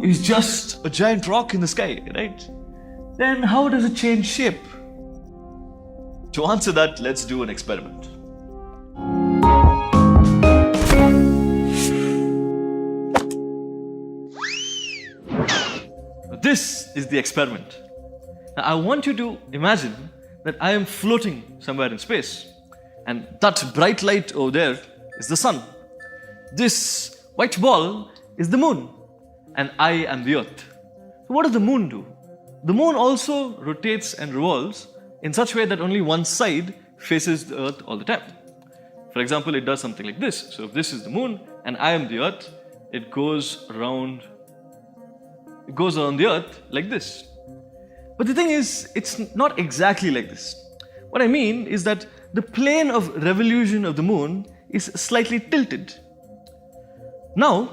is just a giant rock in the sky, right? Then how does it change shape? To answer that, let's do an experiment. This is the experiment. Now, I want you to imagine that I am floating somewhere in space, and that bright light over there is the sun. This white ball is the moon, and I am the earth. So what does the moon do? The moon also rotates and revolves in such a way that only one side faces the earth all the time. For example, it does something like this. So if this is the moon and I am the earth, it goes around the earth like this. But the thing is, it's not exactly like this. What I mean is that the plane of revolution of the moon is slightly tilted. Now,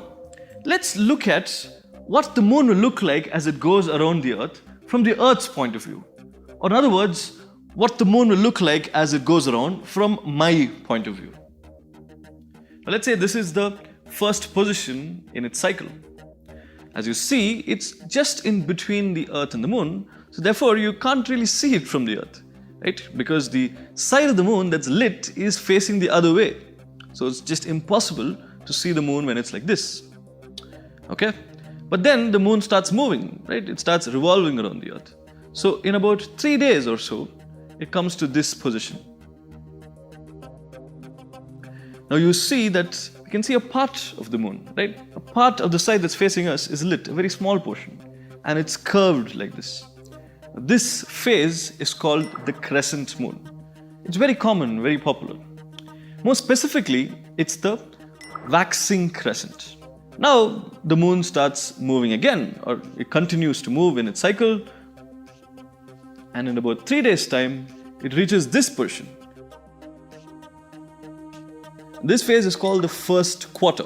let's look at what the moon will look like as it goes around the earth from the earth's point of view. Or in other words, what the moon will look like as it goes around from my point of view. Now, let's say this is the first position in its cycle. As you see, it's just in between the earth and the moon, so therefore you can't really see it from the earth, right? Because the side of the moon that's lit is facing the other way. So it's just impossible to see the moon when it's like this. Okay? But then the moon starts moving, right? It starts revolving around the earth. So in about 3 days or so, it comes to this position. Now you see that you can see a part of the moon, right? A part of the side that's facing us is lit, a very small portion, and it's curved like this. This phase is called the crescent moon. It's very common, very popular. More specifically, it's the waxing crescent. Now the moon starts moving again, or it continues to move in its cycle, and in about 3 days' time, it reaches this position. This phase is called the first quarter,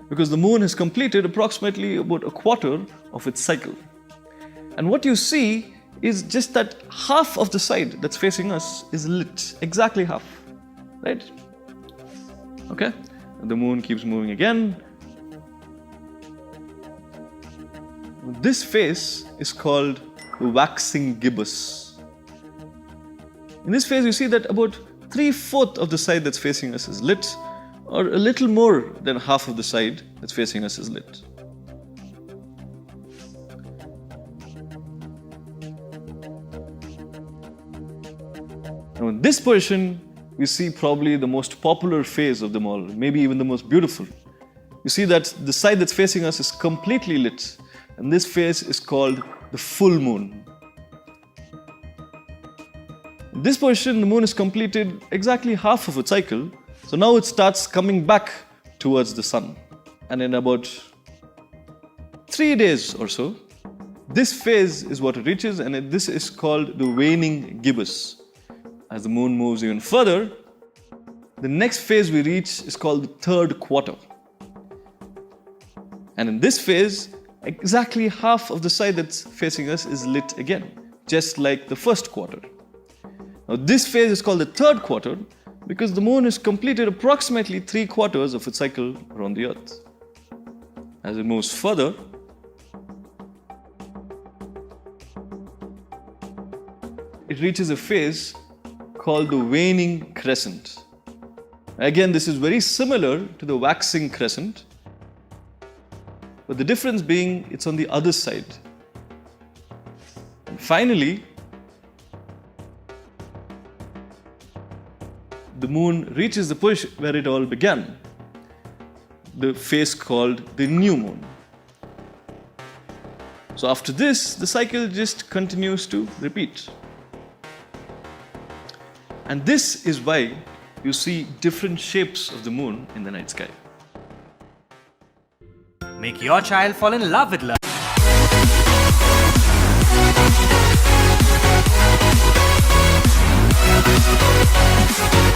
because the moon has completed approximately about a quarter of its cycle. And what you see is just that half of the side that's facing us is lit, exactly half, right? Okay, and the moon keeps moving again. This phase is called the waxing gibbous. In this phase, you see that about 3/4 of the side that's facing us is lit, or a little more than half of the side that's facing us is lit. Now in this position, we see probably the most popular phase of them all, maybe even the most beautiful. You see that the side that's facing us is completely lit, and this phase is called the full moon. In this position, the moon has completed exactly half of its cycle, so now it starts coming back towards the sun. And in about 3 days or so, this phase is what it reaches, and this is called the waning gibbous. As the moon moves even further, the next phase we reach is called the third quarter. And in this phase, exactly half of the side that's facing us is lit again, just like the first quarter. Now this phase is called the third quarter because the moon has completed approximately 3/4 of its cycle around the earth. As it moves further, it reaches a phase called the waning crescent. Again, this is very similar to the waxing crescent, but the difference being it's on the other side. And finally, the moon reaches the push where it all began, the phase called the new moon. So after this, the cycle just continues to repeat. And this is why you see different shapes of the moon in the night sky. Make your child fall in love with love.